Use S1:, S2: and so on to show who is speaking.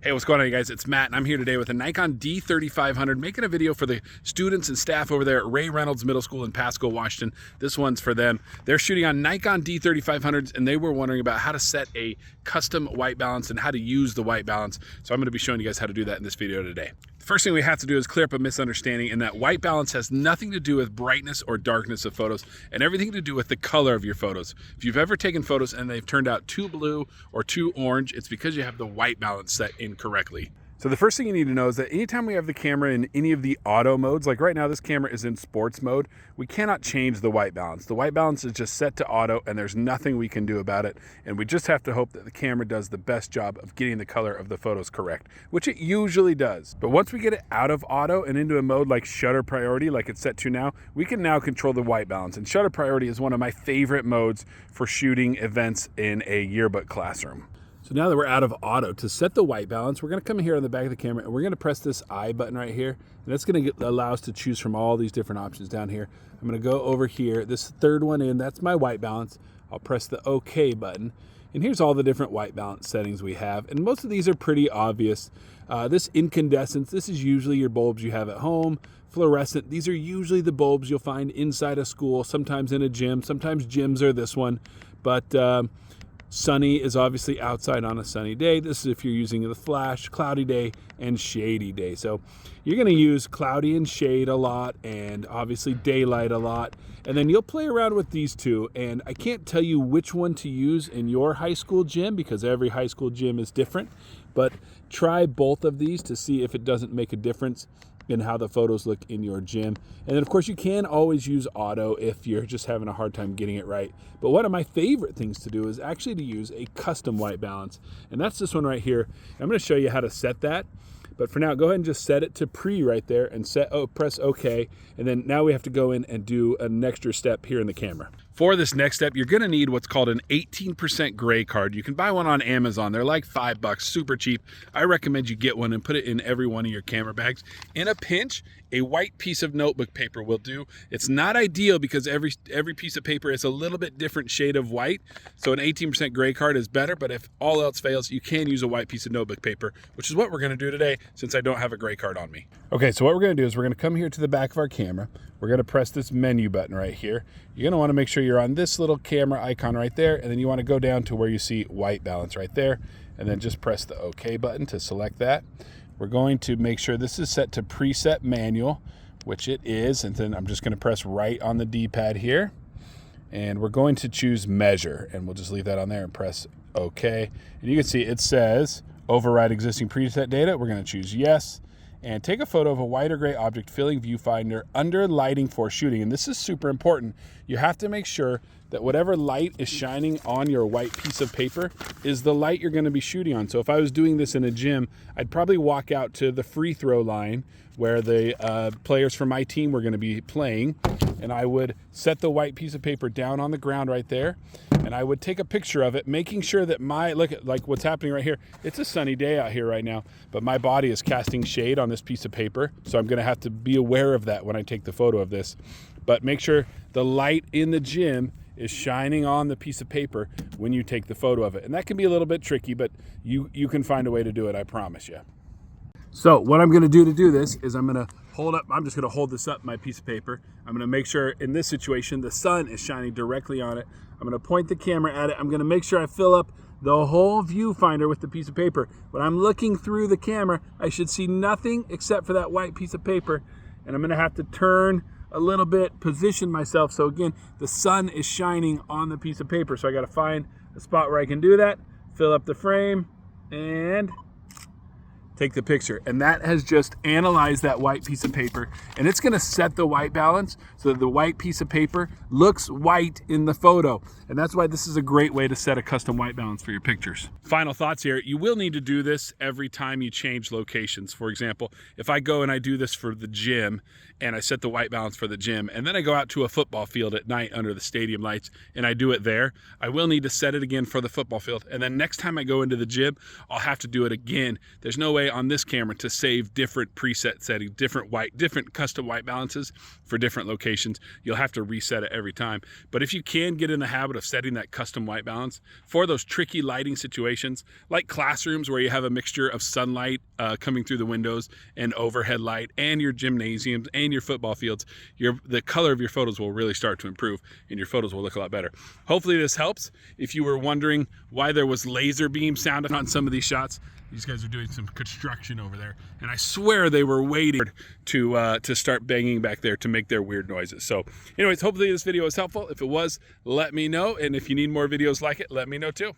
S1: Hey, what's going on, you guys? It's Matt, and I'm here today with a Nikon D3500, making a video for the students and staff over there at Ray Reynolds Middle School in Pasco, Washington. This one's for them. They're shooting on Nikon D3500s, and they were wondering about how to set a custom white balance and how to use the white balance. So I'm going to be showing you guys how to do that in this video today. The first thing we have to do is clear up a misunderstanding in that white balance has nothing to do with brightness or darkness of photos and everything to do with the color of your photos. If you've ever taken photos and they've turned out too blue or too orange, it's because you have the white balance set incorrectly. So the first thing you need to know is that anytime we have the camera in any of the auto modes, like right now this camera is in sports mode, we cannot change the white balance. The white balance is just set to auto and there's nothing we can do about it. And we just have to hope that the camera does the best job of getting the color of the photos correct, which it usually does. But once we get it out of auto and into a mode like shutter priority, like it's set to now, we can now control the white balance. And shutter priority is one of my favorite modes for shooting events in a yearbook classroom. So now that we're out of auto, to set the white balance, we're going to come here on the back of the camera and we're going to press this I button right here. And that's going to allow us to choose from all these different options down here. I'm going to go over here, this third one in, that's my white balance. I'll press the OK button. And here's all the different white balance settings we have. And most of these are pretty obvious. This incandescence, this is usually your bulbs you have at home. Fluorescent, these are usually the bulbs you'll find inside a school, sometimes in a gym. Sometimes gyms are this one. But sunny is obviously outside on a sunny day. This is if you're using the flash, cloudy day, and shady day. So you're going to use cloudy and shade a lot, and obviously daylight a lot. And then you'll play around with these two. And I can't tell you which one to use in your high school gym because every high school gym is different. But try both of these to see if it doesn't make a difference in how the photos look in your gym. And then of course you can always use auto if you're just having a hard time getting it right. But one of my favorite things to do is actually to use a custom white balance. And that's this one right here. I'm going to show you how to set that. But for now, go ahead and just set it to pre right there and press OK. And then now we have to go in and do an extra step here in the camera. For this next step, you're going to need what's called an 18% gray card. You can buy one on Amazon. They're like $5, super cheap. I recommend you get one and put it in every one of your camera bags. In a pinch, a white piece of notebook paper will do. It's not ideal because every piece of paper is a little bit different shade of white. So an 18% gray card is better, but if all else fails, you can use a white piece of notebook paper, which is what we're going to do today since I don't have a gray card on me. Okay, so what we're going to do is we're going to come here to the back of our camera. We're going to press this menu button right here. You're going to want to make sure you're on this little camera icon right there, and then you want to go down to where you see white balance right there, and then just press the OK button to select that. We're going to make sure this is set to preset manual, which it is, and then I'm just going to press right on the D-pad here, and we're going to choose measure, and we'll just leave that on there and press OK. And you can see it says override existing preset data. We're going to choose yes. And take a photo of a white or gray object filling viewfinder under lighting for shooting. And this is super important. You have to make sure that whatever light is shining on your white piece of paper is the light you're going to be shooting on. So if I was doing this in a gym, I'd probably walk out to the free throw line where the players from my team were going to be playing, and I would set the white piece of paper down on the ground right there, and I would take a picture of it, making sure that look at like what's happening right here. It's a sunny day out here right now, but my body is casting shade on this piece of paper, so I'm going to have to be aware of that when I take the photo of this. But make sure the light in the gym is shining on the piece of paper when you take the photo of it. And that can be a little bit tricky, but you can find a way to do it, I promise you. So what I'm going to do this is I'm just going to hold this up, my piece of paper. I'm going to make sure in this situation the sun is shining directly on it. I'm going to point the camera at it. I'm going to make sure I fill up the whole viewfinder with the piece of paper. When I'm looking through the camera, I should see nothing except for that white piece of paper. And I'm going to have to turn a little bit, position myself. So again, the sun is shining on the piece of paper. So I got to find a spot where I can do that, fill up the frame, and take the picture. And that has just analyzed that white piece of paper, and it's going to set the white balance so that the white piece of paper looks white in the photo. And that's why this is a great way to set a custom white balance for your pictures. Final thoughts here. You will need to do this every time you change locations. For example, if I go and I do this for the gym and I set the white balance for the gym, and then I go out to a football field at night under the stadium lights and I do it there, I will need to set it again for the football field. And then next time I go into the gym, I'll have to do it again. There's no way on this camera to save different preset settings, different custom white balances for different locations. You'll have to reset it every time. But if you can get in the habit of setting that custom white balance for those tricky lighting situations, like classrooms where you have a mixture of sunlight coming through the windows and overhead light, and your gymnasiums and your football fields, the color of your photos will really start to improve and your photos will look a lot better. Hopefully this helps. If you were wondering why there was laser beam sound on some of these shots, these guys are doing some construction over there, and I swear they were waiting to start banging back there to make their weird noises. So anyways, hopefully this video was helpful. If it was, let me know, and if you need more videos like it, let me know too.